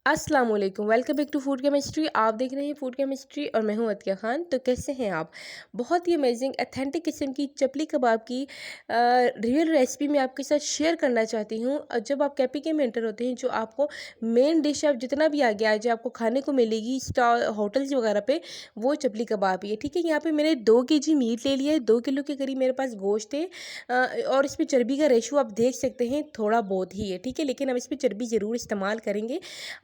अस्सलाम वालेकुम, welcome back to food chemistry. आप देख रहे हैं फूड केमिस्ट्री और मैं हूं अतिया खान। तो कैसे हैं आप? बहुत ही अमेजिंग अथेंटिक किस्म की चपली कबाब की रियल रेसिपी मैं आपके साथ शेयर करना चाहती हूं। और जब आप कैपी के में एंटर होते हैं, जो आपको मेन डिश आप जितना भी आगे आ जाए आपको खाने को मिलेगी स्टॉल होटल्स वगैरह पे, वो चपली कबाब ही है। ठीक है, यहाँ पे मैंने 2 kg मीट ले लिया है, 2 किलो के करीब मेरे पास गोश्त है। और इसमें चर्बी का रेशो आप देख सकते हैं थोड़ा बहुत ही है। ठीक है, लेकिन हम इस पर चर्बी ज़रूर इस्तेमाल करेंगे।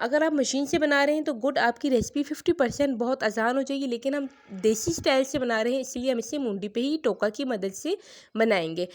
अगर आप मशीन से बना रहे हैं तो गुड, आपकी रेसिपी 50% बहुत आसान हो जाएगी। लेकिन हम देसी स्टाइल से बना रहे हैं, इसलिए हम इसे मुंडी पे ही टोका की मदद से बनाएंगे।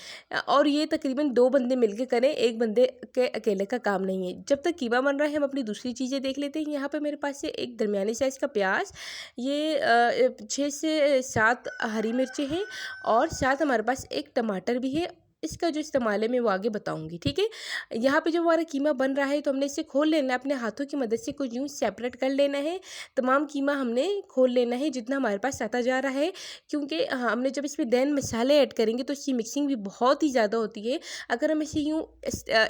और ये तकरीबन 2 बंदे मिलके करें, एक बंदे के अकेले का काम नहीं है। जब तक कीमा बन रहा है हम अपनी दूसरी चीज़ें देख लेते हैं। यहाँ पे मेरे पास है एक दरमियानी साइज़ का प्याज, ये 6 से 7 हरी मिर्चें हैं, और साथ हमारे पास एक टमाटर भी है। इसका जो इस्तेमाल है मैं वो आगे बताऊंगी। ठीक है, यहाँ पे जो हमारा कीमा बन रहा है तो हमने इसे खोल लेना है, अपने हाथों की मदद से कुछ यूँ सेपरेट कर लेना है। तमाम कीमा हमने खोल लेना है जितना हमारे पास आता जा रहा है, क्योंकि हमने जब इसमें देन मसाले ऐड करेंगे तो इसकी मिक्सिंग भी बहुत ही ज़्यादा होती है। अगर हम इसे यूँ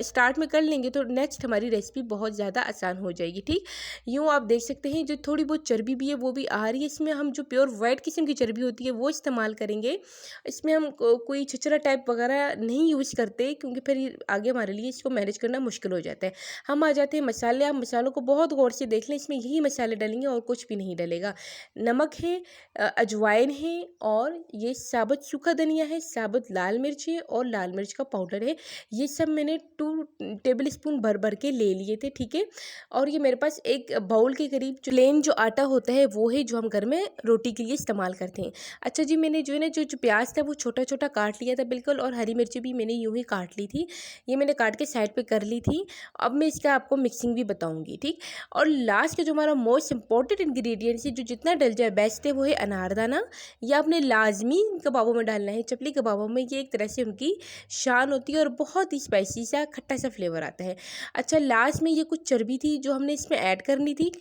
स्टार्ट में कर लेंगे तो नेक्स्ट हमारी रेसिपी बहुत ज़्यादा आसान हो जाएगी। ठीक, यूँ आप देख सकते हैं जो थोड़ी बहुत चर्बी भी है वो भी आ रही है। इसमें हम जो प्योर वाइट किस्म की चर्बी होती है वो इस्तेमाल करेंगे। इसमें हम कोई छिछरा टाइप वगैरह नहीं यूज़ करते, क्योंकि फिर आगे हमारे लिए इसको मैनेज करना मुश्किल हो जाता है। हम आ जाते हैं मसाले। आप मसालों को बहुत गौर से देख लें, इसमें यही मसाले डलेंगे और कुछ भी नहीं डलेगा। नमक है, अजवाइन है, और ये साबुत सूखा धनिया है, साबुत लाल मिर्च है, और लाल मिर्च का पाउडर है। ये सब मैंने 2 टेबल स्पून भर भर के ले लिए थे। ठीक है, और ये मेरे पास एक बाउल के करीब प्लेन जो आटा होता है वो है, जो हम घर में रोटी के लिए इस्तेमाल करते हैं। अच्छा जी, मैंने जो है ना जो प्याज था वो छोटा छोटा काट लिया था बिल्कुल, और हरी मिर्ची भी मैंने यूं ही काट ली थी। ये मैंने काट के साइड पे कर ली थी। अब मैं इसका आपको मिक्सिंग भी बताऊंगी। ठीक, और लास्ट का जो हमारा मोस्ट इंपॉर्टेंट इंग्रेडिएंट्स है, जो जितना डल जाए बेस्ट है, वो है अनारदाना। ये आपने लाजमी कबाबों में डालना है, चपली कबाबों में। ये एक तरह से उनकी शान होती है और बहुत ही स्पाइसी सा खट्टा सा फ्लेवर आता है। अच्छा, लास्ट में ये कुछ चर्बी थी जो हमने इसमें ऐड करनी थी,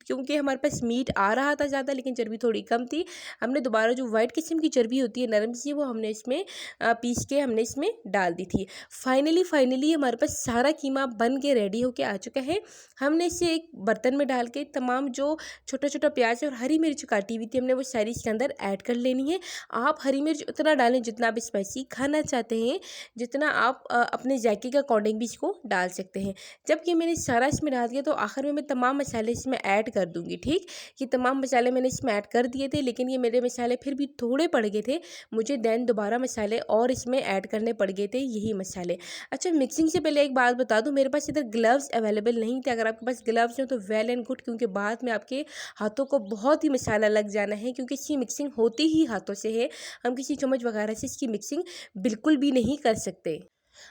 क्योंकि हमारे पास मीट आ रहा था ज़्यादा लेकिन चर्बी थोड़ी कम थी। हमने दोबारा जो वाइट किस्म की चर्बी होती है नरम सी, वो हमने इसमें पीस के हमने इसमें डाल दी थी। फाइनली हमारे पास सारा कीमा बन के रेडी होके आ चुका है। हमने इसे एक बर्तन में डाल के तमाम जो छोटा छोटा प्याज और हरी मिर्च काटी हुई थी हमने वो सारी इसके अंदर ऐड कर लेनी है। आप हरी मिर्च उतना डालें जितना आप स्पाइसी खाना चाहते हैं, जितना आप अपने जायके के अकॉर्डिंग भी इसको डाल सकते हैं। जब कि मैंने सारा इसमें डाल दिया तो आखिर में मैं तमाम मसाले इसमें ऐड कर दूंगी। ठीक, ये तमाम मसाले मैंने इसमें ऐड कर दिए थे, लेकिन ये मेरे मसाले फिर भी थोड़े पड़ गए थे। मुझे देन दोबारा मसाले और इसमें ऐड करने पड़ गए थे, यही मसाले। अच्छा, मिक्सिंग से पहले एक बात बता दूं, मेरे पास इधर ग्लव्स अवेलेबल नहीं थे। अगर आपके पास ग्लव्स हो तो वेल एंड गुड, क्योंकि बाद में आपके हाथों को बहुत ही मसाला लग जाना है, क्योंकि इसकी मिक्सिंग होती ही हाथों से है। हम किसी चम्मच वगैरह से इसकी मिक्सिंग बिल्कुल भी नहीं कर सकते।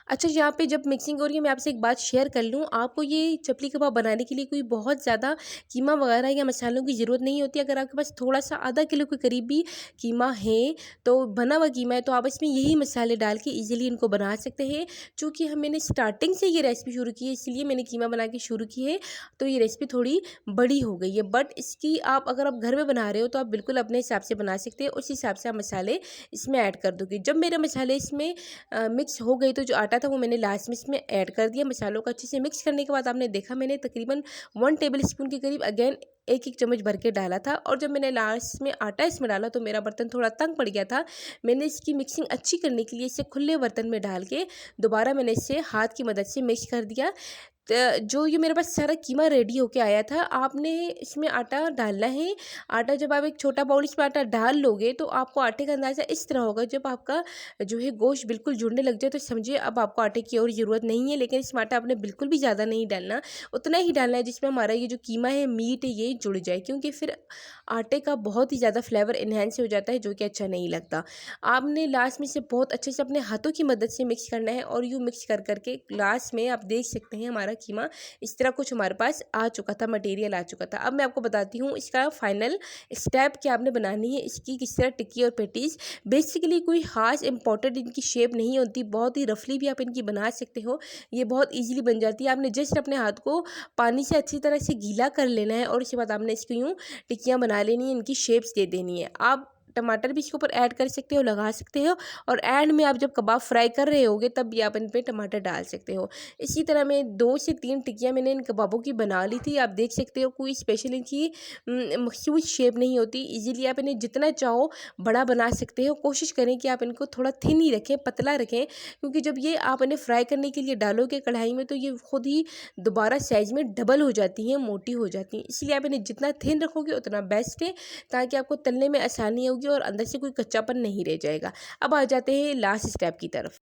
अच्छा, यहाँ पे जब मिक्सिंग हो रही है मैं आपसे एक बात शेयर कर लूँ। आपको ये चपली कबाब बनाने के लिए कोई बहुत ज़्यादा कीमा वगैरह या मसालों की ज़रूरत नहीं होती। अगर आपके पास थोड़ा सा आधा किलो के करीब भी कीमा है, तो बना हुआ कीमा है, तो आप इसमें यही मसाले डाल के ईजिली इनको बना सकते हैं। चूँकि मैंने स्टार्टिंग से ये रेसिपी शुरू की है, इसलिए मैंने कीमा बना के शुरू की है, तो ये रेसिपी थोड़ी बड़ी हो गई है। बट इसकी आप अगर आप घर में बना रहे हो तो आप बिल्कुल अपने हिसाब से बना सकते हैं। उस हिसाब से आप मसाले इसमें ऐड कर दोगे। जब मेरे मसाले इसमें मिक्स हो गई तो जो आटा था वो मैंने लास्ट में इसमें ऐड कर दिया। मसालों को अच्छे से मिक्स करने के बाद आपने देखा मैंने तकरीबन 1 टेबल स्पून के करीब अगेन एक एक चम्मच भर के डाला था। और जब मैंने लास्ट में आटा इसमें डाला तो मेरा बर्तन थोड़ा तंग पड़ गया था। मैंने इसकी मिक्सिंग अच्छी करने के लिए इसे खुले बर्तन में डाल के दोबारा मैंने इसे हाथ की मदद से मिक्स कर दिया। जो ये मेरे पास सारा कीमा रेडी होके आया था, आपने इसमें आटा डालना है। आटा जब आप एक छोटा बाउल इसमें आटा डाल लोगे तो आपको आटे का अंदाज़ा इस तरह होगा, जब आपका जो है गोश्त बिल्कुल जुड़ने लग जाए तो समझिए अब आपको आटे की और ज़रूरत नहीं है। लेकिन इसमें आटा आपने बिल्कुल भी ज़्यादा नहीं डालना, उतना ही डालना है जिसमें हमारा ये जो कीमा है, मीट है, ये जुड़ जाए, क्योंकि फिर आटे का बहुत ही ज़्यादा फ्लेवर इन्हेंस हो जाता है, जो कि अच्छा नहीं लगता। आपने लास्ट में से बहुत अच्छे से अपने हाथों की मदद से मिक्स करना है, और यूँ मिक्स कर करके लास्ट में आप देख सकते हैं हमारा कीमा इस तरह कुछ हमारे पास आ चुका था, मटेरियल आ चुका था। अब मैं आपको बताती हूँ इसका फाइनल स्टेप क्या आपने बनानी है, इसकी किस तरह टिक्की और पेटीज। बेसिकली कोई खास इंपॉर्टेंट इनकी शेप नहीं होती, बहुत ही रफली भी आप इनकी बना सकते हो, ये बहुत ईजिली बन जाती है। आपने जस्ट अपने हाथ को पानी से अच्छी तरह से गीला कर लेना है, और उसके बाद आपने इसको यूँ टिक्कियाँ बना लेनी है, इनकी शेप्स दे देनी है। आप टमाटर भी इसके ऊपर ऐड कर सकते हो, लगा सकते हो। और एंड में आप जब कबाब फ्राई कर रहे होगे तब भी आप इन पे टमाटर डाल सकते हो। इसी तरह मैं 2 से 3 टिक्कियाँ मैंने इन कबाबों की बना ली थी। आप देख सकते हो कोई स्पेशल इनकी मखसूस शेप नहीं होती। ईज़िली आप इन्हें जितना चाहो बड़ा बना सकते हो। कोशिश करें कि आप इनको थोड़ा थिन ही रखें, पतला रखें, क्योंकि जब ये आप इन्हें फ्राई करने के लिए डालोगे कढ़ाई में तो ये खुद ही दोबारा साइज़ में डबल हो जाती हैं, मोटी हो जाती हैं। इसलिए आप इन्हें जितना थिन रखोगे उतना बेस्ट है, ताकि आपको तलने में आसानी होगी और अंदर से कोई कच्चापन नहीं रह जाएगा। अब आ जाते हैं लास्ट स्टेप की तरफ।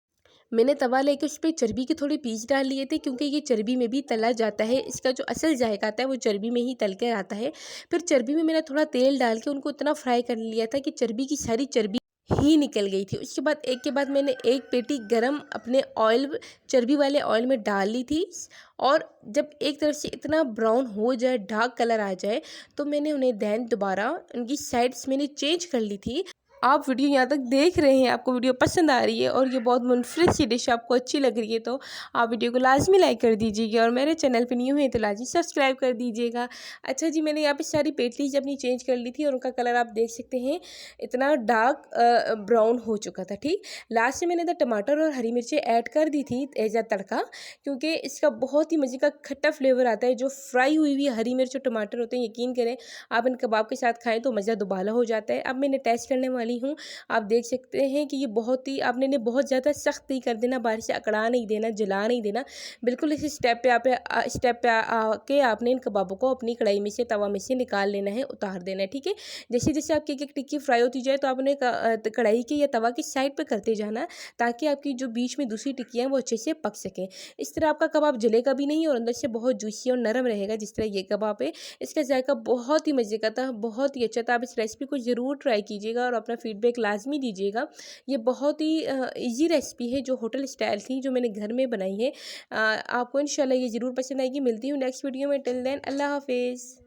मैंने तवा लेके उस पे चर्बी के थोड़े पीस डाल लिए थे, क्योंकि ये चर्बी में भी तला जाता है। इसका जो असल जायका आता है वो चर्बी में ही तल कर आता है। फिर चर्बी में मैंने थोड़ा तेल डाल के उनको इतना फ्राई कर लिया था कि चर्बी की सारी चर्बी ही निकल गई थी। उसके बाद एक के बाद मैंने एक पेटी गरम अपने ऑयल, चर्बी वाले ऑयल में डाल ली थी। और जब एक तरफ से इतना ब्राउन हो जाए, डार्क कलर आ जाए, तो मैंने उन्हें दैन दोबारा उनकी साइड्स मैंने चेंज कर ली थी। आप वीडियो यहाँ तक देख रहे हैं, आपको वीडियो पसंद आ रही है और ये बहुत मुनफरिद सी डिश आपको अच्छी लग रही है, तो आप वीडियो को लाजमी लाइक कर दीजिएगा और मेरे चैनल पे न्यू है तो लाजमी सब्सक्राइब कर दीजिएगा। अच्छा जी, मैंने यहाँ पे सारी पेटलीज अपनी चेंज कर ली थी और उनका कलर आप देख सकते हैं इतना डार्क ब्राउन हो चुका था। ठीक, लास्ट में मैंने तो टमाटर और हरी मिर्चें ऐड कर दी थी एज आ तड़का, क्योंकि इसका बहुत ही मज़े का खट्टा फ्लेवर आता है। जो फ्राई हुई हुई हरी मिर्च और टमाटर होते हैं, यकीन करें आप इन कबाब के साथ खाएँ तो मज़ा दुबाला हो जाता है। अब मैंने टेस्ट करने वाली हूँ। आप देख सकते हैं कि ये बहुत ही, आपने इन्हें बहुत ज़्यादा सख्त नहीं कर देना, बाहर से अकड़ा नहीं देना, जला नहीं देना। बिल्कुल इस स्टेप पे आके आपने इन कबाबों को अपनी कढ़ाई में से, तवा में से निकाल लेना है, उतार देना है। ठीक है, जैसे जैसे आपकी एक एक टिक्की फ्राई होती जाए तो आपने कढ़ाई के या तवा की साइड पे करते जाना, ताकि आपकी जो बीच में दूसरी टिक्कियाँ हैं वो अच्छे से पक सकें। इस तरह आपका कबाब जलेगा भी नहीं और अंदर से बहुत जूसी और नरम रहेगा, जिस तरह ये कबाब है। इसका जायका बहुत ही मज़े का था, बहुत ही अच्छा था। आप इस रेसिपी को ज़रूर ट्राई कीजिएगा और अपना फीडबैक लाजमी दीजिएगा। ये बहुत ही ईजी रेसिपी है जो होटल स्टाइल थी, जो मैंने घर में बनाई है। आपको इंशाल्लाह ये ज़रूर पसंद आएगी। मिलती हूँ नेक्स्ट वीडियो में। टिल देन अल्लाह हाफिज़।